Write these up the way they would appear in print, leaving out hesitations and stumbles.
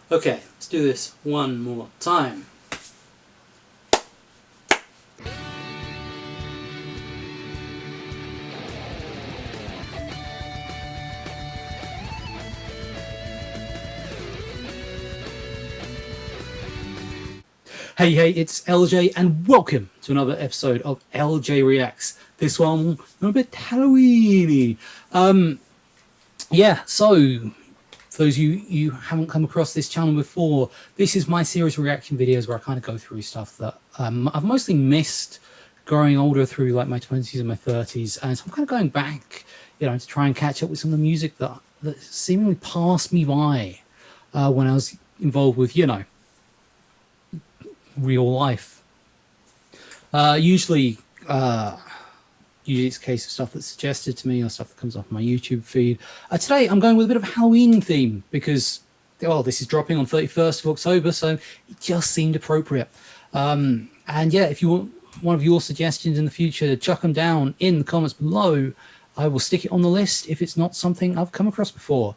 Okay, let's do this one more time. Hey, it's LJ, and welcome to another episode of LJ Reacts. This one a bit Halloweeny. So for those of you haven't come across this channel before, this is my series of reaction videos where I kind of go through stuff that I've mostly missed growing older through like my 20s and my 30s, and so I'm kind of going back, to try and catch up with some of the music that seemingly passed me by when I was involved with, real life. Usually it's a case of stuff that's suggested to me or stuff that comes off my YouTube feed. Today I'm going with a bit of a Halloween theme because, this is dropping on 31st of October, so it just seemed appropriate. And yeah, if you want one of your suggestions in the future, chuck them down in the comments below. I will stick it on the list if it's not something I've come across before.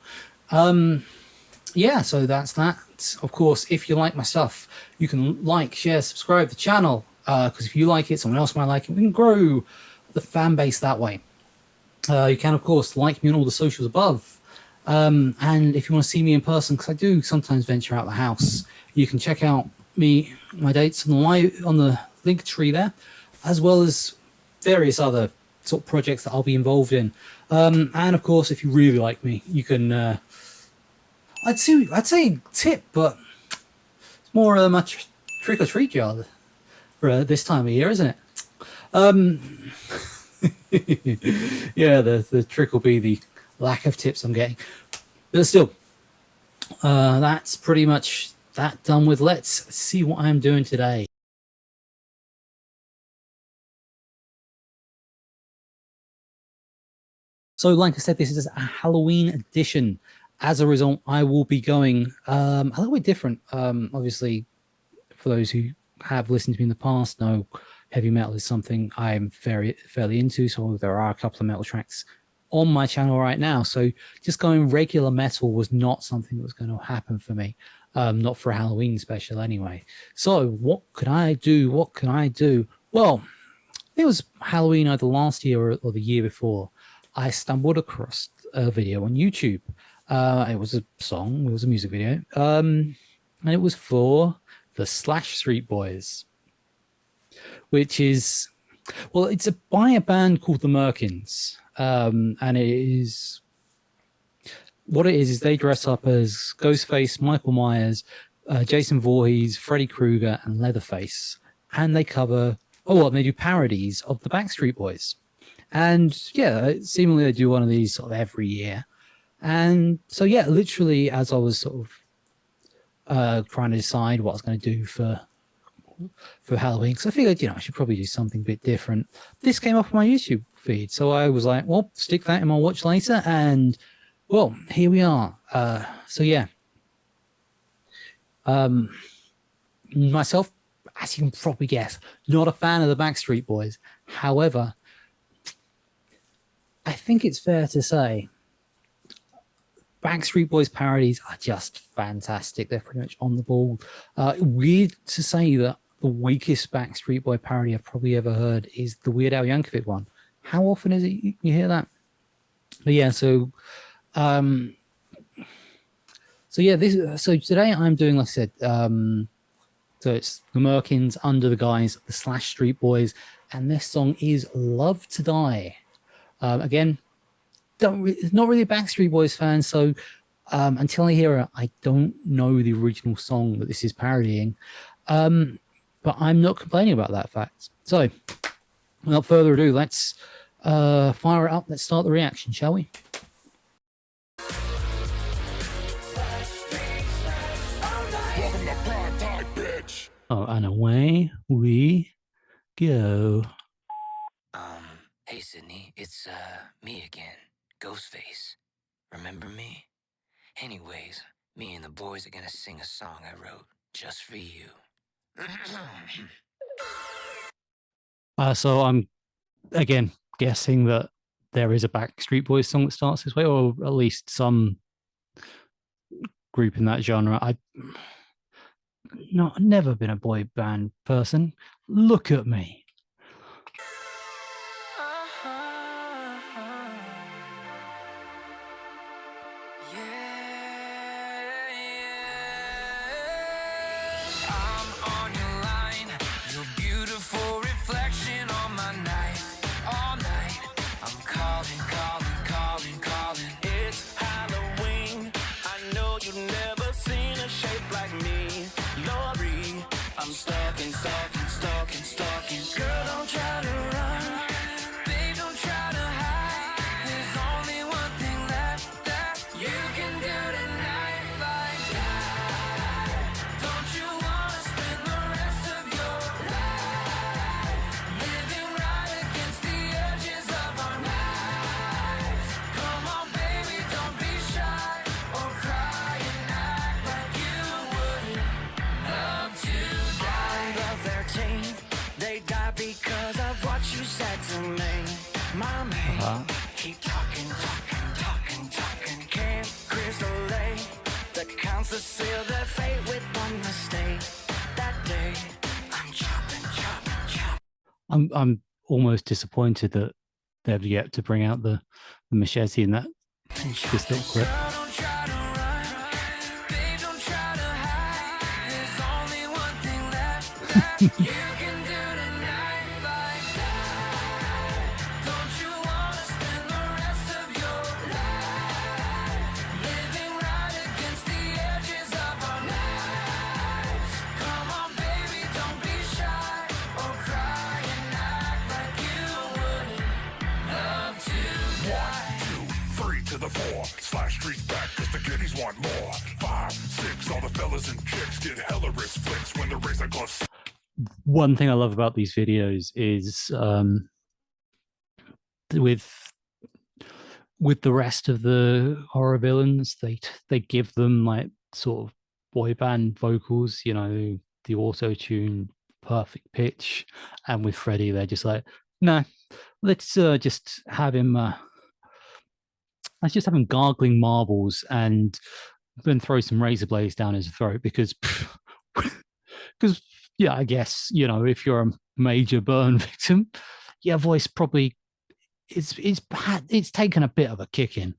Yeah, so that's that. Of course, if you like my stuff, you can like, share, subscribe to the channel, because if you like it, someone else might like it. We can grow the fan base that way. You can, of course, like me on all the socials above. And if you want to see me in person, because I do sometimes venture out the house, you can check out my dates on the link tree there, as well as various other sort of projects that I'll be involved in. And of course, if you really like me, you can I'd say tip, but it's more a trick or treat jar for this time of year, isn't it? Yeah, the trick will be the lack of tips I'm getting, but still, that's pretty much that done with. Let's see what I'm doing today. So, like I said, this is a Halloween edition. As a result, I will be going a little bit different. Obviously, for those who have listened to me in the past, know heavy metal is something I'm fairly into. So there are a couple of metal tracks on my channel right now. So just going regular metal was not something that was going to happen for me. Not for a Halloween special anyway. So what could I do? What can I do? Well, it was Halloween either last year or the year before. I stumbled across a video on YouTube. It was a song, it was a music video, and it was for the Slashstreet Boys, which is, well, it's by a band called the Merkins, and it is, what it is they dress up as Ghostface, Michael Myers, Jason Voorhees, Freddy Krueger, and Leatherface, and they cover, they do parodies of the Backstreet Boys. And yeah, seemingly they do one of these sort of every year. And so yeah, literally as I was sort of trying to decide what I was going to do for Halloween, because I figured, I should probably do something a bit different. This came up on my YouTube feed, so I was like, well, stick that in my watch later, and well, here we are. So yeah, myself, as you can probably guess, not a fan of the Backstreet Boys. However, I think it's fair to say Backstreet Boys parodies are just fantastic. They're pretty much on the ball. Weird to say that the weakest Backstreet Boy parody I've probably ever heard is the Weird Al Yankovic one. How often is it you hear that? But yeah, so so today I'm doing, like I said, so it's the Merkins under the guise of the Slashstreet Boys, and this song is "Love to Die." Again, not really a Backstreet Boys fan, so until I hear it, I don't know the original song that this is parodying. But I'm not complaining about that fact. So, without further ado, let's fire it up. Let's start the reaction, shall we? Oh, and away we go. Hey Sydney, it's me again, Ghostface. Remember me? Anyways, me and the boys are gonna sing a song I wrote just for you. So I'm again guessing that there is a Backstreet Boys song that starts this way, or at least some group in that genre. Never been a boy band person. Look at me. Keep talking, can't crystal lay that counts to seal their fate with one mistake. That day, I'm chopping. I'm almost disappointed that they've yet to bring out the machete in that this little clip. Slashstreet's back cause the kiddies want more. 5, 6, all the fellas and chicks get hella wrist flicks when the razor gloves. One thing I love about these videos is with the rest of the horror villains, they give them like sort of boy band vocals, you know, the auto tune, perfect pitch, and with Freddy, they're just like, no, let's just have him. Let's just have him gargling marbles and then throw some razor blades down his throat because yeah, I guess, you know, if you're a major burn victim, your voice probably it's taken a bit of a kicking.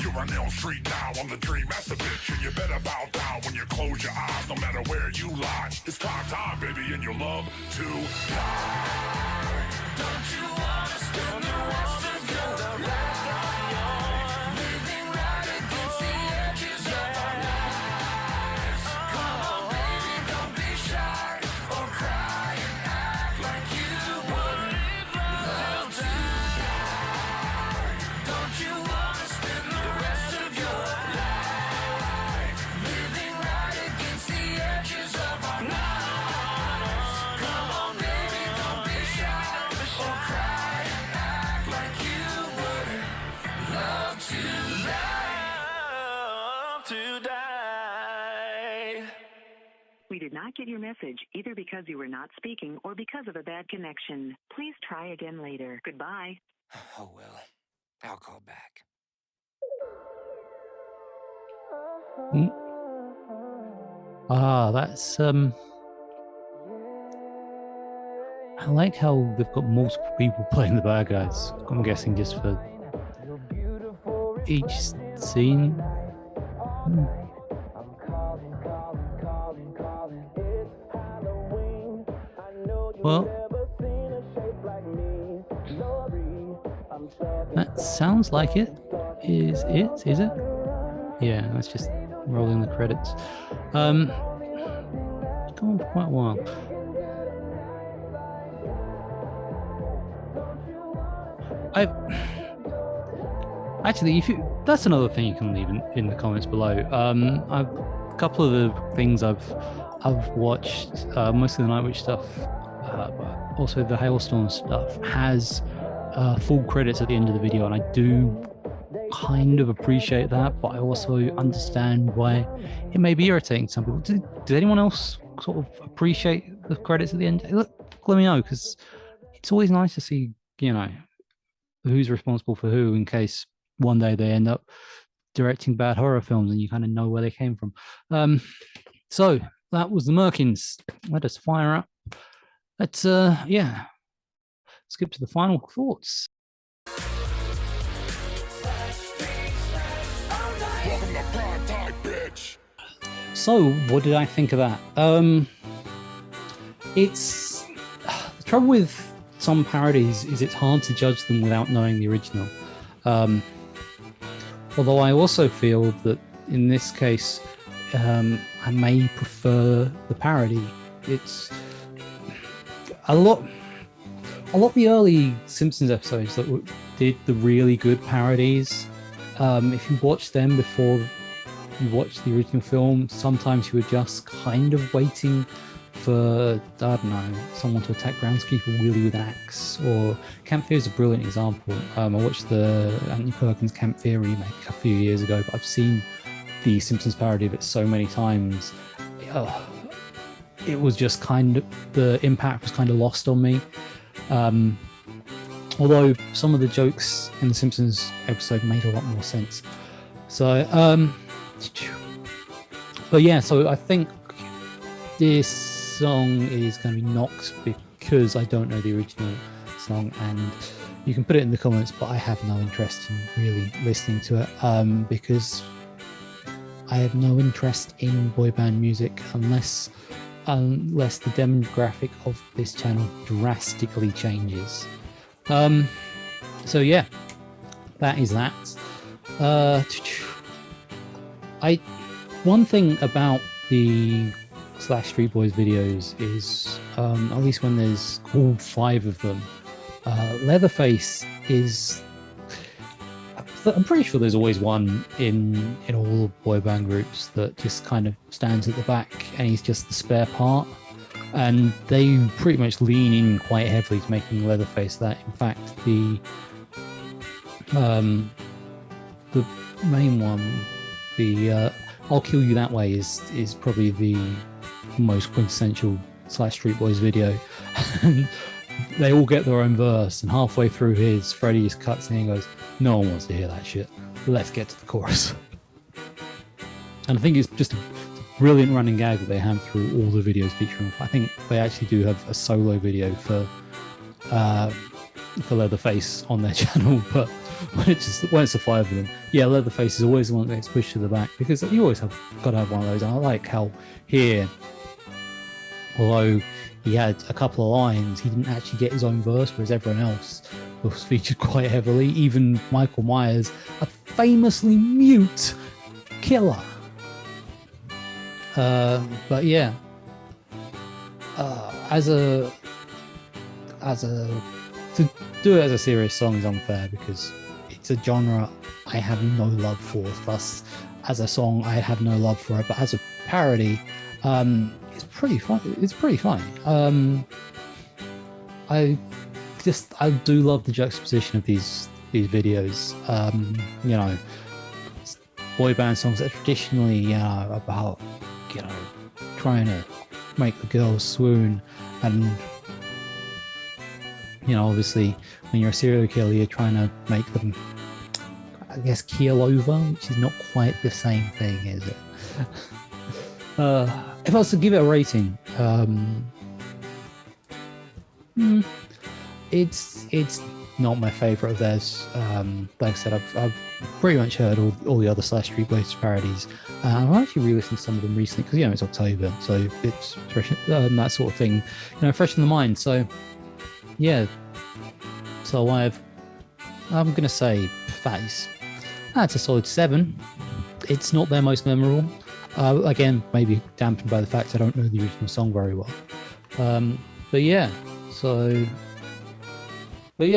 You're on Elm Street now, I'm the dream master bitch, and you better bow down when you close your eyes, no matter where you lie. It's time, baby, and you love to die. Don't you wanna spend the rest of your life living right against the edges of our lives? Come on, baby, don't be shy or cry and act like you would love to die. Don't you wanna spend the rest of your life living right against the edges of our lives? Come on, baby, don't be shy or cry and act like you would love to die. We did not get your message, either because you were not speaking or because of a bad connection. Please try again later. Goodbye. Oh well, I'll call back. That's I like how they've got multiple people playing the bad guys. I'm guessing just for each scene. Well, that sounds like it. Is it? Yeah, let's just roll in the credits. It's gone for quite a while. Actually, that's another thing you can leave in the comments below. A couple of the things I've watched, mostly the Night Witch stuff, but also the Hailstorm stuff, has full credits at the end of the video, and I do kind of appreciate that, but I also understand why it may be irritating to some people. Does anyone else sort of appreciate the credits at the end? Let me know, because it's always nice to see, you know, who's responsible for who, in case one day they end up directing bad horror films, and you kind of know where they came from. So that was the Merkins. Let us fire up. Let's yeah, skip to the final thoughts. Welcome to prime time, bitch. So what did I think of that? It's the trouble with some parodies is it's hard to judge them without knowing the original. Although I also feel that in this case, I may prefer the parody. It's a lot of the early Simpsons episodes that did the really good parodies. If you watch them before you watch the original film, sometimes you were just kind of waiting for, I don't know, someone to attack groundskeeper Willie with an axe. Or Camp Fear is a brilliant example. I watched the Anthony Perkins Camp Fear remake a few years ago, but I've seen the Simpsons parody of it so many times. It was just kind of, the impact was kind of lost on me. Although some of the jokes in the Simpsons episode made a lot more sense. So, but yeah, so I think this song is going to be knocked because I don't know the original song, and you can put it in the comments, but I have no interest in really listening to it, because I have no interest in boy band music unless the demographic of this channel drastically changes. So yeah, that is that. One thing about the Slashstreet Boys videos is, at least when there's all 5 of them, Leatherface is, I'm pretty sure there's always one in all boy band groups that just kind of stands at the back and he's just the spare part, and they pretty much lean in quite heavily to making Leatherface that. In fact, the main one, the I'll Kill You That Way, is probably the most quintessential Slashstreet Boys video. They all get their own verse, and halfway through his, Freddie just cuts in and goes, "No one wants to hear that shit. Let's get to the chorus." And I think it's just a brilliant running gag that they have through all the videos featuring. I think they actually do have a solo video for Leatherface on their channel, but when it's the 5 of them, yeah, Leatherface is always the one that gets pushed to the back, because you always got to have one of those. And I like how here, although he had a couple of lines, he didn't actually get his own verse, whereas everyone else was featured quite heavily. Even Michael Myers, a famously mute killer. But yeah, to do it as a serious song is unfair, because it's a genre I have no love for. Thus, as a song, I have no love for it. But as a parody, it's pretty fun. It's pretty funny. I do love the juxtaposition of these videos. You know, boy band songs that are traditionally about, you know, trying to make the girls swoon, and you know, obviously when you're a serial killer, you're trying to make them, I guess, keel over, which is not quite the same thing, is it? If I was to give it a rating, it's not my favorite of theirs. Like I said, I've pretty much heard all the other Slashstreet Boys parodies. I've actually re-listened to some of them recently, because, you know, it's October, so it's fresh, that sort of thing, you know, fresh in the mind. So yeah, so I'm gonna say that's a solid 7. It's not their most memorable. Again, maybe dampened by the fact I don't know the original song very well. But yeah,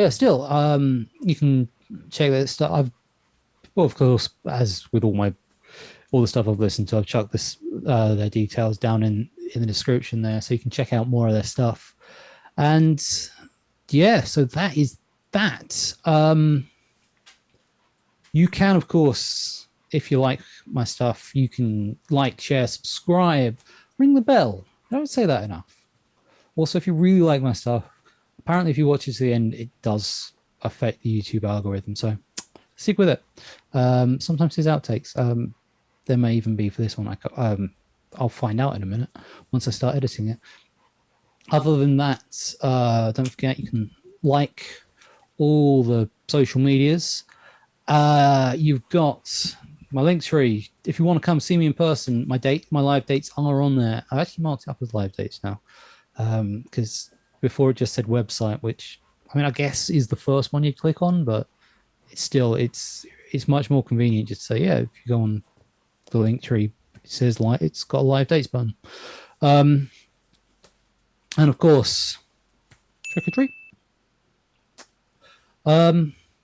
still, you can check that stuff. Well, of course, as with all the stuff I've listened to, I've chucked their details down in the description there, so you can check out more of their stuff. And yeah, so that is that. You can, of course, if you like my stuff, you can like, share, subscribe, ring the bell. I don't say that enough. Also, if you really like my stuff, apparently if you watch it to the end, it does affect the YouTube algorithm. So stick with it. Sometimes there's outtakes. There may even be for this one. I'll find out in a minute once I start editing it. Other than that, don't forget you can like all the social medias. You've got my link tree. If you want to come see me in person, my live dates are on there. I've actually marked it up as live dates now, because before it just said website, which I mean I guess is the first one you click on, but it's much more convenient just to say, yeah, if you go on the link tree, it says it's got a live dates button. And of course, trick or treat.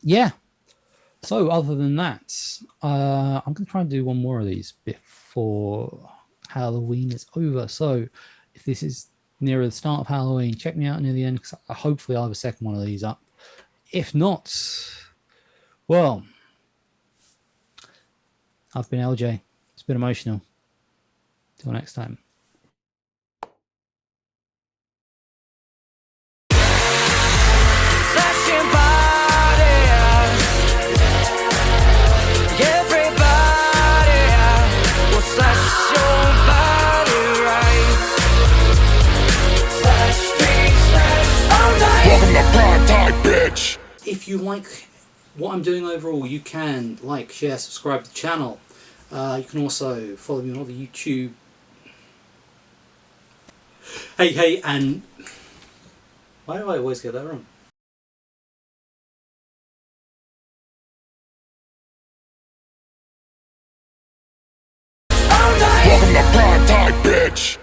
Yeah. So other than that, I'm going to try and do one more of these before Halloween is over. So if this is nearer the start of Halloween, check me out near the end, because hopefully I'll have a second one of these up. If not, well, I've been LJ. It's been emotional. Till next time. If you like what I'm doing overall, you can like, share, subscribe to the channel. You can also follow me on all the YouTube. Hey, and why do I always get that wrong? Welcome to prime time, bitch.